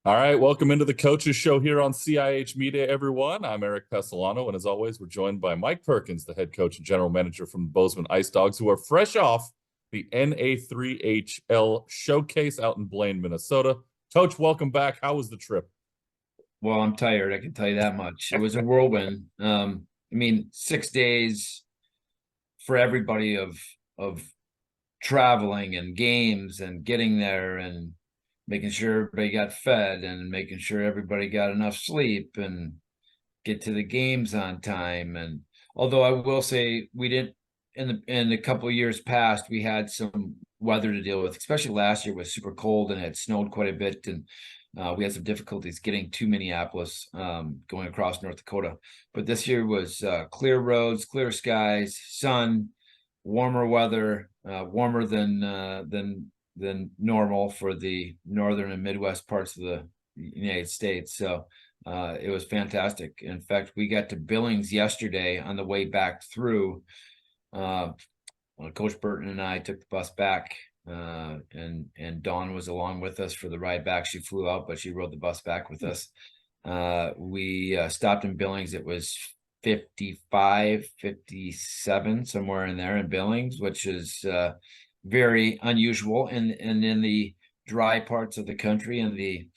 All right, welcome into the Coaches Show here on CIH Media, everyone. I'm Eric Pessolano, and as always, we're joined by Mike Perkins, the head coach and general manager from the Bozeman Icedogs, who are fresh off the NA3HL Showcase out in Blaine, Minnesota. Coach, welcome back. How was the trip? Well, I'm tired. I can tell you that much. It was a whirlwind. 6 days for everybody of traveling and games and getting there and making sure everybody got fed and making sure everybody got enough sleep and get to the games on time. And although I will say we didn't in a couple of years past, we had some weather to deal with, especially last year was super cold and it snowed quite a bit, and we had some difficulties getting to Minneapolis, going across North Dakota. But this year was clear roads, clear skies, sun, warmer weather, warmer than normal for the northern and Midwest parts of the United States. So it was fantastic. In fact, we got to Billings yesterday on the way back through. Coach Burton and I took the bus back, and Dawn was along with us for the ride back. She flew out, but she rode the bus back with us. We stopped in Billings. It was 55, 57, somewhere in there in Billings, which is very unusual. And in the dry parts of the country, in the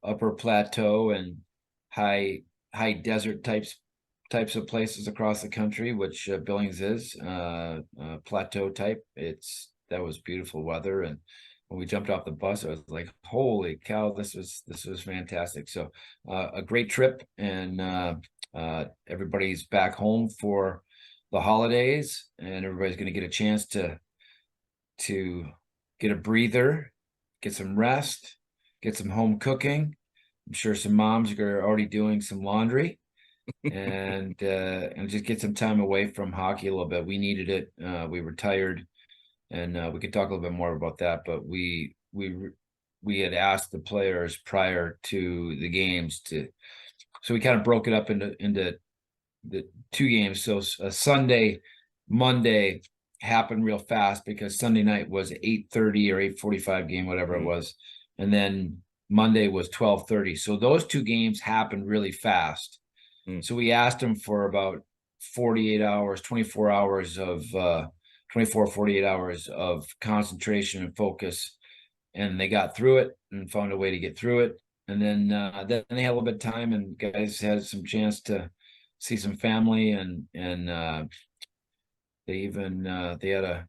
upper plateau and high desert types of places across the country, which Billings is, plateau type. That was beautiful weather, and when we jumped off the bus, I was like, "Holy cow, this was fantastic!" So a great trip, and everybody's back home for the holidays, and everybody's going to get a chance to get a breather, get some rest, get some home cooking. I'm sure some moms are already doing some laundry. and just get some time away from hockey a little bit. We needed it. We were tired, and we could talk a little bit more about that. But we had asked the players prior to the games so we kind of broke it up into the two games. So Sunday, Monday happened real fast because Sunday night was 8:30 or 8:45 game, whatever it was, and then Monday was 12:30. So those two games happened really fast. So we asked them for about 48 hours, 24 hours of 48 hours of concentration and focus. And they got through it and found a way to get through it. And then they had a little bit of time, and guys had some chance to see some family, and they even they had a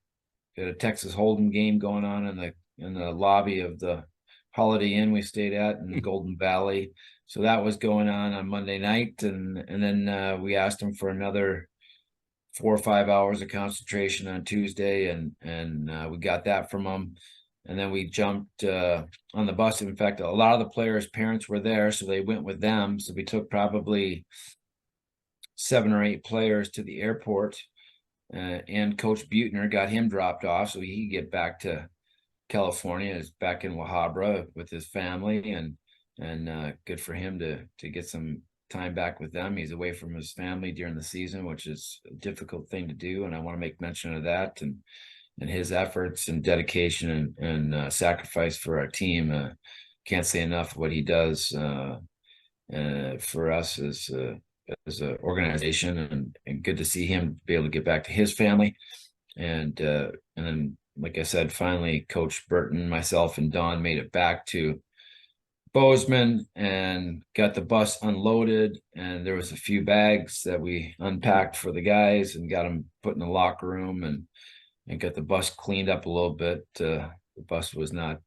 Texas Hold'em game going on in the lobby of the Holiday Inn we stayed at in the Golden Valley. So that was going on Monday night, and then we asked them for another 4 or 5 hours of concentration on Tuesday, and we got that from them. And then we jumped on the bus. In fact, a lot of the players' parents were there, so they went with them. So we took probably 7 or 8 players to the airport, and Coach Butner got him dropped off so he could get back to California. Is back in La Habra with his family, and good for him to get some time back with them. He's away from his family during the season, which is a difficult thing to do, and I want to make mention of that and his efforts and dedication and sacrifice for our team. Can't say enough what he does for us as an organization, and good to see him be able to get back to his family. And then, like I said, finally, Coach Burton, myself, and Don made it back to Bozeman and got the bus unloaded, and there was a few bags that we unpacked for the guys and got them put in the locker room, and got the bus cleaned up a little bit. The bus was not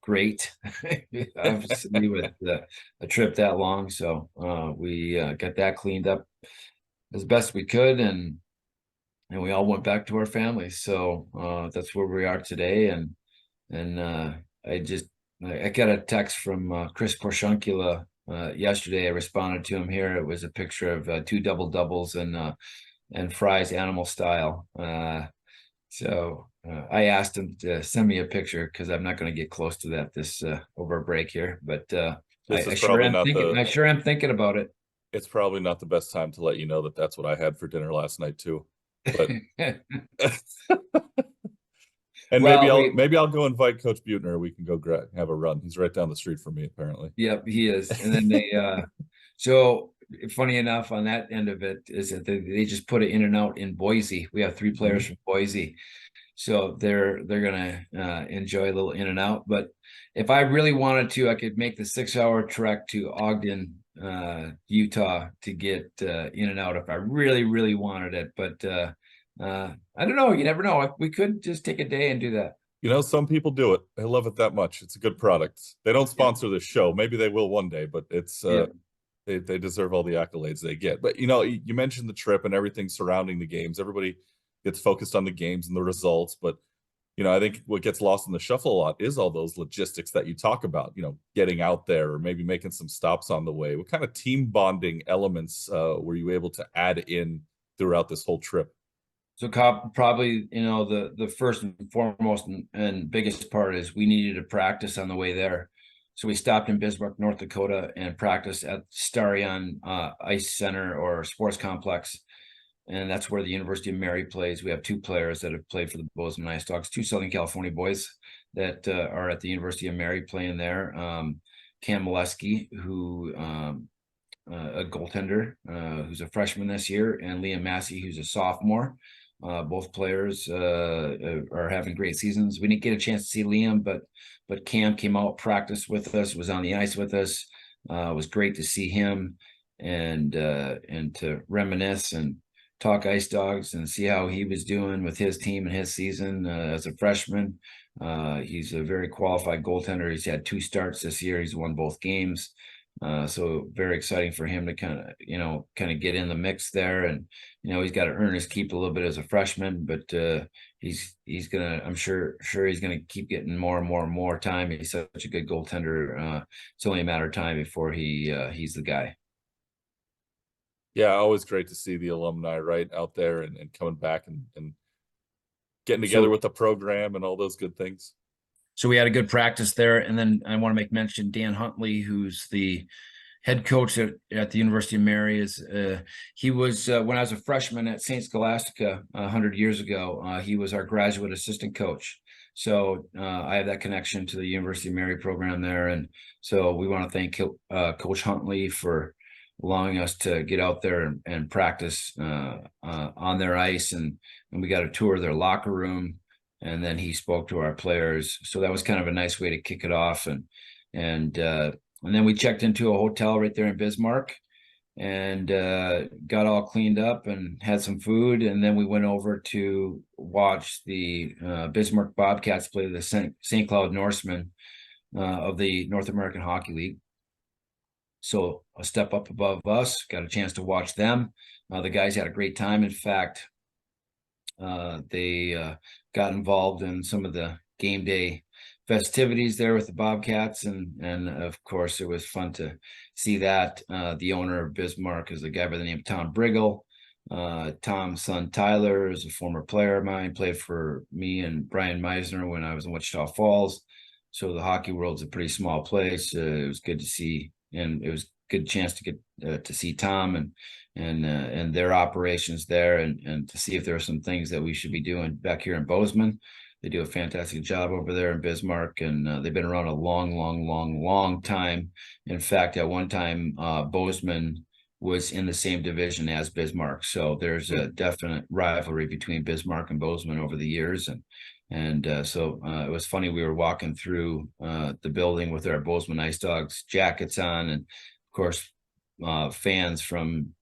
great, obviously, with a trip that long. So we got that cleaned up as best we could, and we all went back to our families. So that's where we are today. And I got a text from Chris Korshunkula yesterday. I responded to him here. It was a picture of 2 double doubles and fries animal style. So I asked him to send me a picture because I'm not going to get close to that this over a break here. But I sure am thinking. I sure am thinking about it. It's probably not the best time to let you know that that's what I had for dinner last night too. But And Well, maybe I'll go invite Coach Butner. We can go have a run. He's right down the street from me, apparently. yep, he is. And then so funny enough, on that end of it is that they just put it in and out in Boise. We have 3 players from Boise, so they're gonna enjoy a little in and out. But if I really wanted to, I could make the 6-hour trek to Ogden, Utah, to get in and out if I really, really wanted it. But I don't know. You never know. We could just take a day and do that. You know, some people do it. I love it that much. It's a good product. They don't Yeah, sponsor this show. Maybe they will one day, but it's yeah. they deserve all the accolades they get. But you know, you mentioned the trip and everything surrounding the games. Everybody gets focused on the games and the results, but you know, I think what gets lost in the shuffle a lot is all those logistics that you talk about, you know, getting out there or maybe making some stops on the way. What kind of team bonding elements were you able to add in throughout this whole trip? So probably, the first and foremost and biggest part is we needed to practice on the way there. So we stopped in Bismarck, North Dakota, and practiced at Starion Ice Center or Sports Complex. And that's where the University of Mary plays. We have 2 players that have played for the Bozeman Icedogs, 2 Southern California boys that are at the University of Mary playing there. Cam Molesky, who a goaltender who's a freshman this year, and Liam Massey, who's a sophomore. Both players are having great seasons. We didn't get a chance to see Liam, but Cam came out, practiced with us, was on the ice with us. It was great to see him and to reminisce and talk Icedogs and see how he was doing with his team and his season as a freshman. He's a very qualified goaltender. He's had 2 starts this year. He's won both games. So very exciting for him to kind of get in the mix there. And, he's got to earn his keep a little bit as a freshman, but he's gonna, I'm sure he's gonna keep getting more and more and more time. He's such a good goaltender. It's only a matter of time before he's the guy. Yeah, always great to see the alumni right out there and coming back and getting together So with the program and all those good things. So we had a good practice there. And then I want to make mention Dan Huntley, who's the head coach at the University of Mary. He was when I was a freshman at St. Scholastica 100 years ago. He was our graduate assistant coach. So I have that connection to the University of Mary program there. And so we want to thank Coach Huntley for allowing us to get out there and practice on their ice. And we got a tour of their locker room. And then he spoke to our players. So that was kind of a nice way to kick it off. And then we checked into a hotel right there in Bismarck and got all cleaned up and had some food. And then we went over to watch the Bismarck Bobcats play the St. Cloud Norsemen of the North American Hockey League. So a step up above us, got a chance to watch them. The guys had a great time. In fact, they got involved in some of the game day festivities there with the Bobcats, and of course it was fun to see that. The owner of Bismarck is a guy by the name of Tom Briggle. Tom's son Tyler is a former player of mine, played for me and Brian Meisner when I was in Wichita Falls. So the hockey world's a pretty small place. It was good to see, and it was a good chance to get to see Tom and their operations there, and to see if there are some things that we should be doing back here in Bozeman. They do a fantastic job over there in Bismarck, and they've been around a long time. In fact, at one time, Bozeman was in the same division as Bismarck. So there's a definite rivalry between Bismarck and Bozeman over the years. So it was funny. We were walking through the building with our Bozeman Icedogs jackets on, and of course, fans from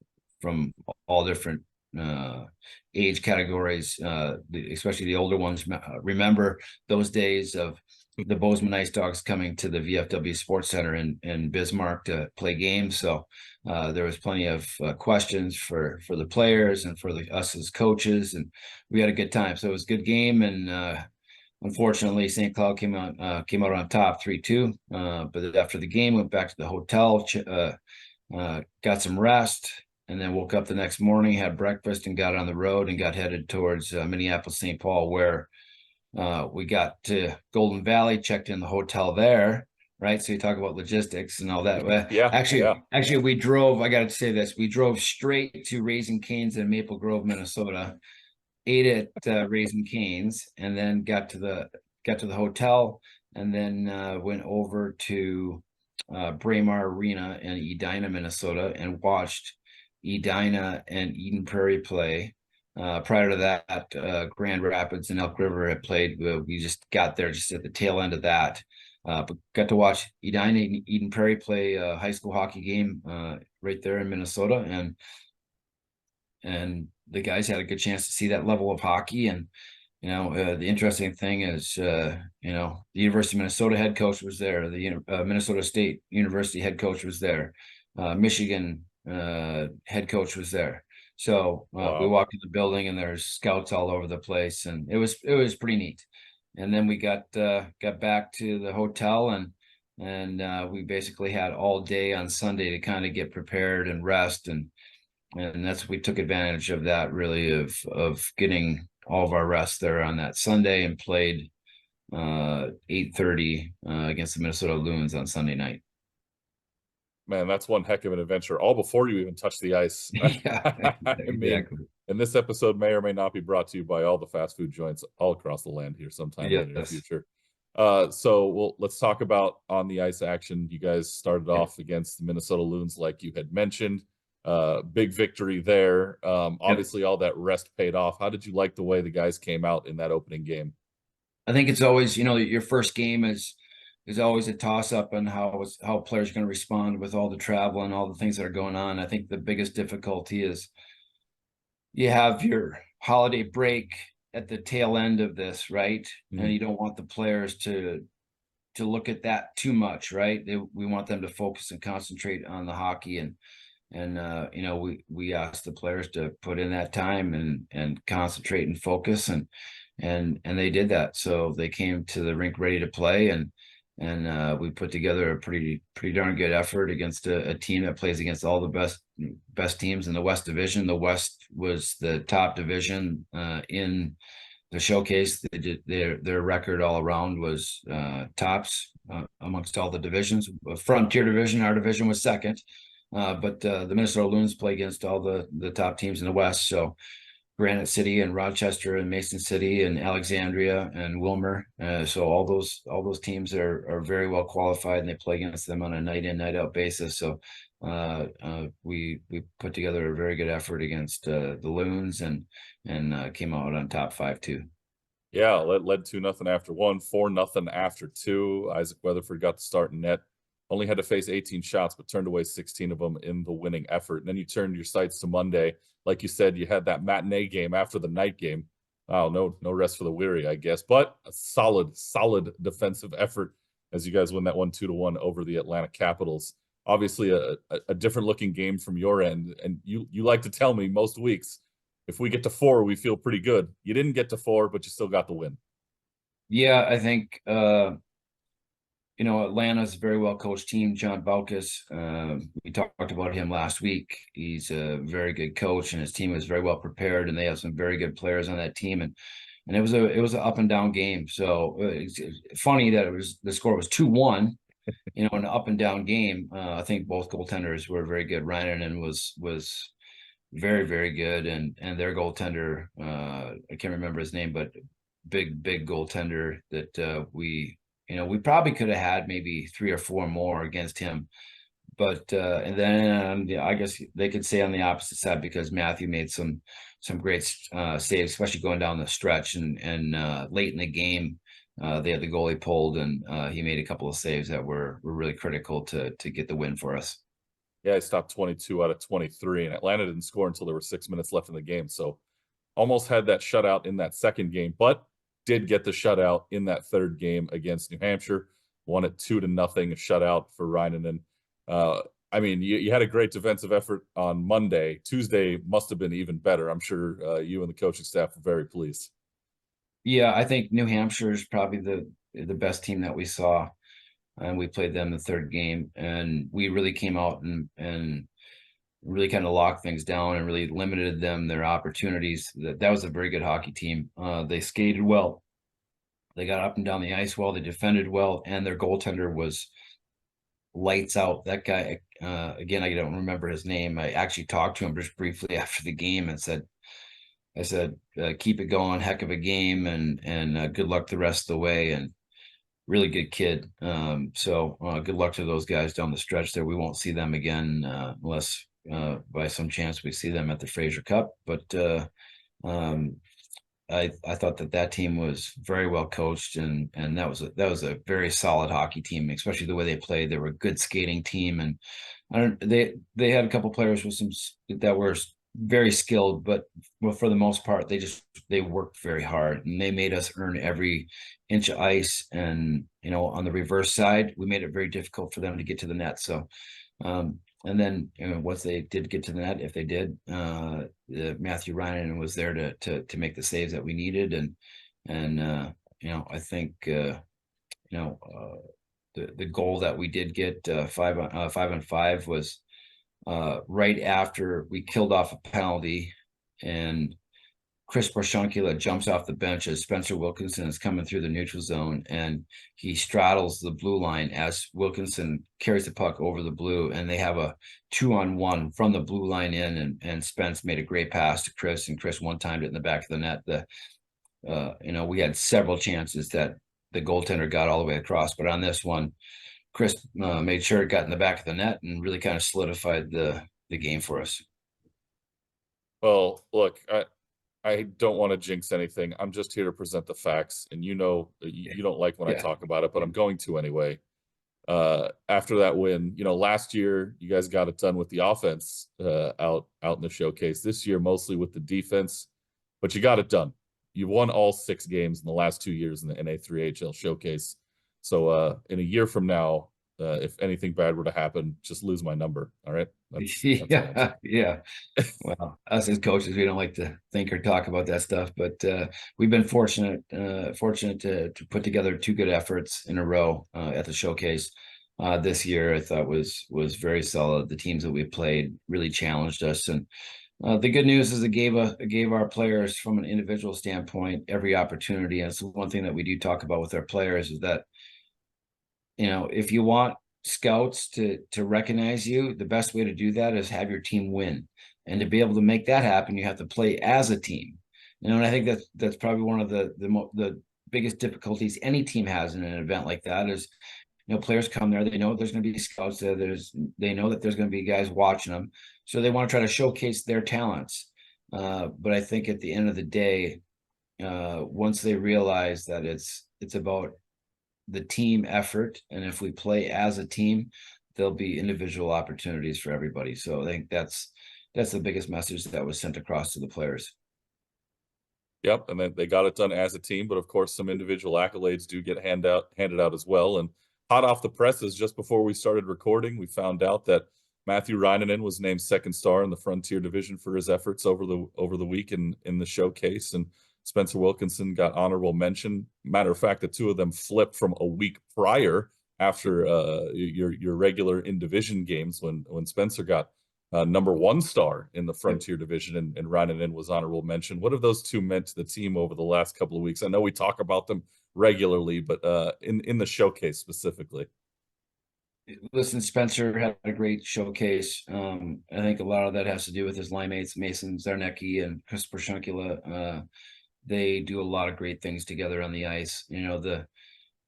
all different age categories, especially the older ones, remember those days of the Bozeman Icedogs coming to the VFW Sports Center in Bismarck to play games. So there was plenty of questions for the players and for us as coaches, and we had a good time. So it was a good game, and unfortunately, St. Cloud came out on top 3-2. But after the game, went back to the hotel, got some rest, and then woke up the next morning, had breakfast, and got on the road and got headed towards Minneapolis, St. Paul, where we got to Golden Valley, checked in the hotel there, right? So you talk about logistics and all that. Yeah, Actually, we drove, I got to say this, we drove straight to Raising Cane's in Maple Grove, Minnesota. ate at Raising Cane's, and then got to the hotel, and then went over to Braemar Arena in Edina, Minnesota, and watched Edina and Eden Prairie play. Prior to that, Grand Rapids and Elk River had played. We just got there just at the tail end of that. But got to watch Edina and Eden Prairie play a high school hockey game right there in Minnesota, and the guys had a good chance to see that level of hockey. And the interesting thing is, the University of Minnesota head coach was there. The Minnesota State University head coach was there. Michigan head coach was there. So we Wow. walked in the building, and there's scouts all over the place, and it was pretty neat. And then we got back to the hotel, and we basically had all day on Sunday to kind of get prepared and rest, and we took advantage of that, really, of getting all of our rest there on that Sunday, and played 8:30 against the Minnesota Loons on Sunday night. Man, that's one heck of an adventure, all before you even touch the ice. Yeah, I mean, exactly. and this episode may or may not be brought to you by all the fast food joints all across the land here sometime in the near Yes. future. Let's talk about on the ice action. You guys started off against the Minnesota Loons, like you had mentioned. Big victory there. Obviously, all that rest paid off. How did you like the way the guys came out in that opening game? I think it's always, your first game is always a toss up on how players are going to respond with all the travel and all the things that are going on. I think the biggest difficulty is you have your holiday break at the tail end of this, right? And you don't want the players to look at that too much, right? We want them to focus and concentrate on the hockey, and we asked the players to put in that time and concentrate and focus, and they did that. So they came to the rink ready to play, and we put together a pretty darn good effort against a team that plays against all the best teams in the West Division. The West was the top division in the showcase. They did their record all around was tops amongst all the divisions. Frontier division, our division, was second, but the Minnesota Loons play against all the top teams in the West. So Granite City and Rochester and Mason City and Alexandria and Wilmer. So all those teams are very well qualified, and they play against them on a night in, night out basis. So we put together a very good effort against the Loons, and came out on top 5-2. Yeah, led 2-0 after one, 4-0 after two. Isaac Weatherford got the start in net. Only had to face 18 shots, but turned away 16 of them in the winning effort. And then you turned your sights to Monday. Like you said, you had that matinee game after the night game. Oh, no rest for the weary, I guess. But a solid defensive effort as you guys win that one 2-1 over the Atlanta Capitals. Obviously, a different looking game from your end. And you like to tell me most weeks, if we get to 4, we feel pretty good. You didn't get to 4, but you still got the win. Yeah, I think Atlanta's a very well coached team. John Baucus, we talked about him last week. He's a very good coach, and his team is very well prepared, and they have some very good players on that team. And it was an up and down game. So it's funny that the score was 2-1, an up and down game. I think both goaltenders were very good. Ryan was very, very good, and their goaltender, I can't remember his name, but big goaltender that we probably could have had maybe 3 or 4 more against him. But and then I guess they could say on the opposite side, because Matthew made some great saves, especially going down the stretch, and late in the game. They had the goalie pulled, and he made a couple of saves that were really critical to get the win for us. Yeah, I stopped 22 out of 23, and Atlanta didn't score until there were 6 minutes left in the game. So almost had that shutout in that second game, but did get the shutout in that third game against New Hampshire. Won it 2-0, a shutout for Reinanen. I mean, you had a great defensive effort on Monday. Tuesday must have been even better. I'm sure you and the coaching staff were very pleased. Yeah, I think New Hampshire is probably the best team that we saw, and we played them the third game, and we really came out and really kind of locked things down and really limited their opportunities. That was a very good hockey team. They skated well, they got up and down the ice well, they defended well, and their goaltender was lights out. That guy, again, I don't remember his name. I actually talked to him just briefly after the game and said, I said, keep it going, heck of a game, and good luck the rest of the way. And really good kid. So good luck to those guys down the stretch there. We won't see them again unless by some chance we see them at the Fraser Cup. But um, I thought that team was very well coached, and that was a very solid hockey team, especially the way they played. They were a good skating team, and they had a couple players with some that were very skilled, but well, for the most part, they worked very hard, and they made us earn every inch of ice. And on the reverse side, we made it very difficult for them to get to the net. So and then once they did get to the net, if they did, Matthew Ryan was there to make the saves that we needed, and I think the goal that we did get 5-on-5 was right after we killed off a penalty, and Chris Borshonkula jumps off the bench as Spencer Wilkinson is coming through the neutral zone, and he straddles the blue line as Wilkinson carries the puck over the blue, and they have a 2-on-1 from the blue line in, and Spence made a great pass to Chris, and Chris one-timed it in the back of the net. We had several chances that the goaltender got all the way across, but on this one, Chris made sure it got in the back of the net and really kind of solidified the game for us. Well, look, I don't want to jinx anything. I'm just here to present the facts, and you don't like when I talk about it, but I'm going to anyway. After that win, last year you guys got it done with the offense out in the showcase. This year mostly with the defense, but you got it done. You won all 6 games in the last 2 years in the NA3HL Showcase. So in a year from now, if anything bad were to happen, just lose my number. All right. That's yeah. Well, us as coaches, we don't like to think or talk about that stuff, but we've been fortunate to put together 2 good efforts in a row at the showcase. This year, I thought was very solid. The teams that we played really challenged us, and the good news is it gave our players, from an individual standpoint, every opportunity. And it's one thing that we do talk about with our players is that if you want scouts to recognize you, the best way to do that is have your team win. And to be able to make that happen, you have to play as a team. And I think that's probably one of the biggest difficulties any team has in an event like that is, players come there, they know there's going to be scouts there, they know that there's going to be guys watching them, so they want to try to showcase their talents. But I think at the end of the day, once they realize that it's about the team effort, and if we play as a team, there'll be individual opportunities for everybody. So I think that's the biggest message that was sent across to the players. Yep, and then they got it done as a team, but of course some individual accolades do get handed out as well. And hot off the presses, just before we started recording, we found out that Matthew Reinanen was named 2nd star in the Frontier Division for his efforts over the week in the showcase, and Spencer Wilkinson got honorable mention. Matter of fact, the 2 of them flipped from a week prior after your regular in division games when Spencer got number 1 star in the Frontier Division, and Reinanen was honorable mention. What have those 2 meant to the team over the last couple of weeks? I know we talk about them regularly, but in the showcase specifically. Listen, Spencer had a great showcase. I think a lot of that has to do with his line mates, Mason Zarnecki and Chris Borshonkula. They do a lot of great things together on the ice. The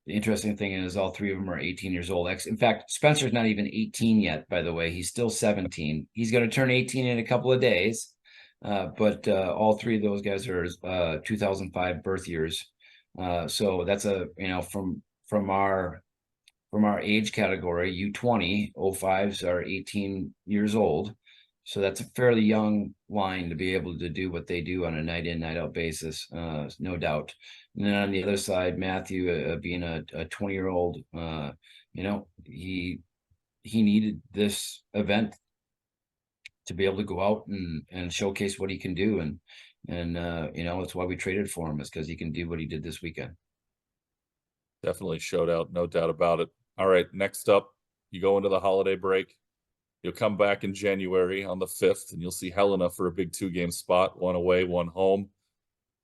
interesting thing is all 3 of them are 18 years old. In fact, Spencer's not even 18 yet, by the way. He's still 17. He's going to turn 18 in a couple of days. But all 3 of those guys are 2005 birth years. So that's from our age category, U20, 05s are 18 years old. So that's a fairly young line to be able to do what they do on a night in, night out basis, no doubt. And then on the other side, Matthew, being a 20-year-old, he needed this event to be able to go out and showcase what he can do. And that's why we traded for him, is because he can do what he did this weekend. Definitely showed out, no doubt about it. All right, next up, you go into the holiday break. You'll come back in January on the 5th, and you'll see Helena for a big 2-game spot, 1 away, 1 home.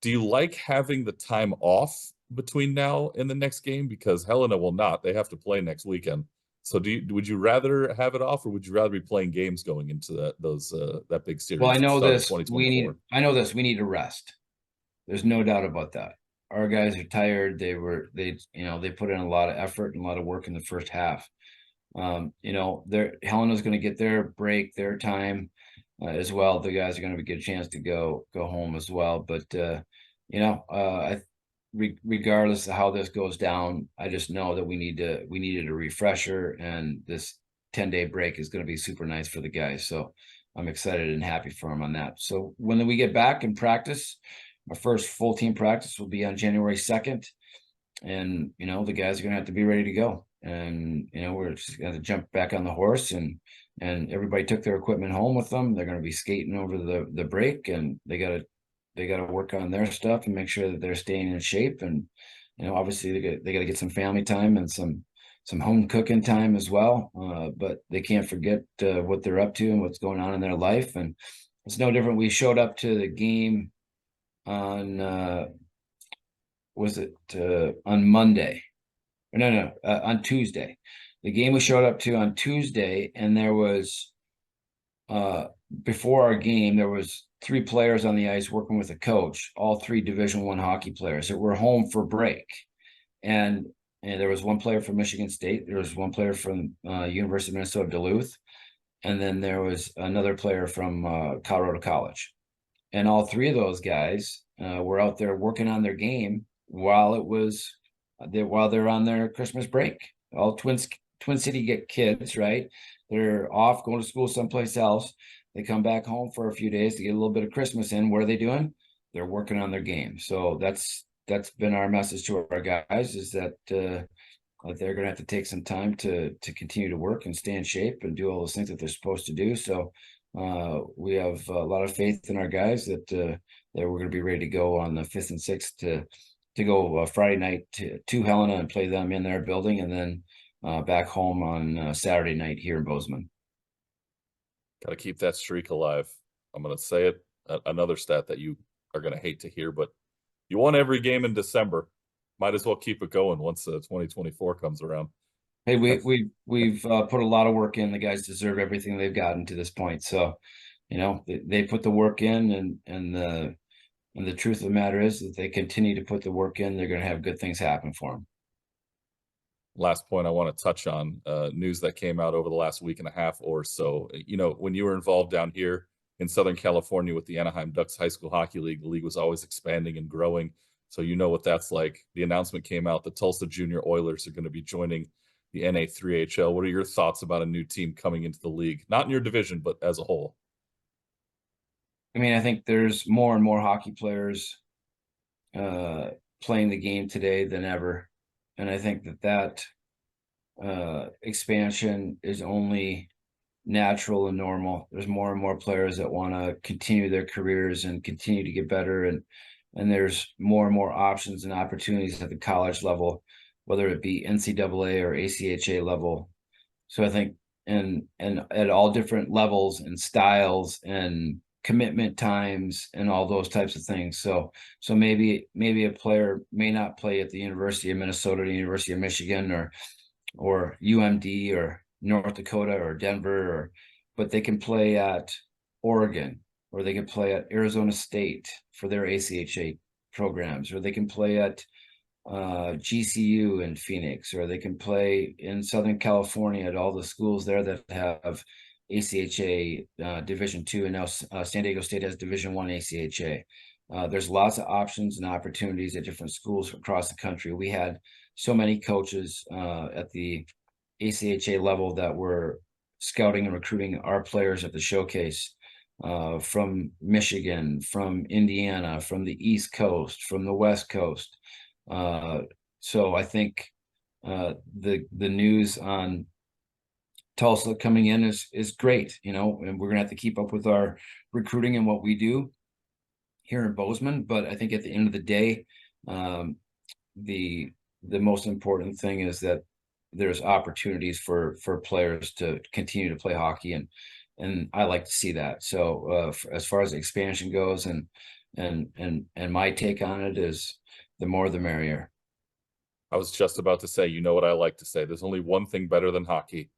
Do you like having the time off between now and the next game? Because Helena will not. They have to play next weekend. So would you rather have it off, or would you rather be playing games going into that big Well, series at the start of 2024? I know this, we need to rest. There's no doubt about that. Our guys are tired. They put in a lot of effort and a lot of work in the first half. Helena's going to get their break, their time as well. The guys are going to get a chance to go home as well. But regardless of how this goes down, I just know that we needed a refresher, and this 10-day break is going to be super nice for the guys. So I'm excited and happy for them on that. So when we get back and practice, our first full team practice will be on January 2nd. And, the guys are going to have to be ready to go. And, we're just going to jump back on the horse, and everybody took their equipment home with them. They're going to be skating over the break, and they got to work on their stuff and make sure that they're staying in shape. And, obviously they got to get some family time and some home cooking time as well. But they can't forget what they're up to and what's going on in their life. And it's no different. We showed up to the game on on Monday? No, on Tuesday. The game we showed up to on Tuesday, and there was before our game, there was 3 players on the ice working with a coach, all 3 Division I hockey players that were home for break. And there was 1 player from Michigan State, there was 1 player from University of Minnesota Duluth, and then there was another player from Colorado College. And all 3 of those guys were out there working on their game while they're on their Christmas break. All Twin City kids, right? They're off going to school someplace else. They come back home for a few days to get a little bit of Christmas in. What are they doing? They're working on their game. So that's been our message to our guys, is that they're going to have to take some time to continue to work and stay in shape and do all those things that they're supposed to do. So we have a lot of faith in our guys that we're going to be ready to go on the 5th and 6th to go Friday night to Helena and play them in their building, and then back home on Saturday night here in Bozeman. Got to keep that streak alive. I'm going to say it, another stat that you are going to hate to hear, but you won every game in December. Might as well keep it going once 2024 comes around. Hey, we've put a lot of work in. The guys deserve everything they've gotten to this point. So, they put the work in, and the truth of the matter is that they continue to put the work in, they're going to have good things happen for them. Last point I want to touch on, news that came out over the last week and a half or so. When you were involved down here in Southern California with the Anaheim Ducks High School Hockey League, the league was always expanding and growing. So you know what that's like. The announcement came out, the Tulsa Junior Oilers are going to be joining the NA3HL. What are your thoughts about a new team coming into the league? Not in your division, but as a whole. I mean, I think there's more and more hockey players playing the game today than ever. And I think that expansion is only natural and normal. There's more and more players that want to continue their careers and continue to get better. And there's more and more options and opportunities at the college level, whether it be NCAA or ACHA level. So I think, and at all different levels and styles and commitment times and all those types of things. So maybe a player may not play at the University of Minnesota, the University of Michigan, or UMD or North Dakota or Denver, but they can play at Oregon, or they can play at Arizona State for their ACHA programs, or they can play at GCU in Phoenix, or they can play in Southern California at all the schools there that have ACHA Division II, and now San Diego State has Division I ACHA. There's lots of options and opportunities at different schools across the country. We had so many coaches at the ACHA level that were scouting and recruiting our players at the showcase, from Michigan, from Indiana, from the East Coast, from the West Coast. So I think the news on Tulsa coming in is great, and we're gonna have to keep up with our recruiting and what we do here in Bozeman. But I think at the end of the day, the most important thing is that there's opportunities for players to continue to play hockey, and I like to see that. So as far as expansion goes, and my take on it is, the more the merrier. I was just about to say, you know what I like to say. There's only one thing better than hockey,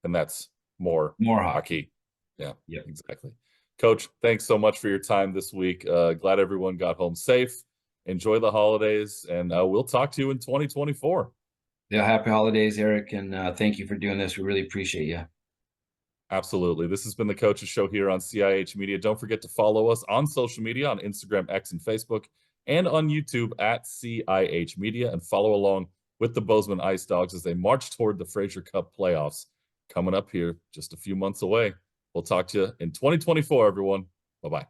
and that's more hockey. Yeah, Yep. exactly. Coach, thanks so much for your time this week. Glad everyone got home safe. Enjoy the holidays, and we'll talk to you in 2024. Yeah, happy holidays, Eric, and thank you for doing this. We really appreciate you. Absolutely. This has been the Coaches Show here on CIH Media. Don't forget to follow us on social media on Instagram, X, and Facebook, and on YouTube at CIH Media, and follow along with the Bozeman Icedogs as they march toward the Fraser Cup playoffs coming up here just a few months away. We'll talk to you in 2024, everyone. Bye-bye.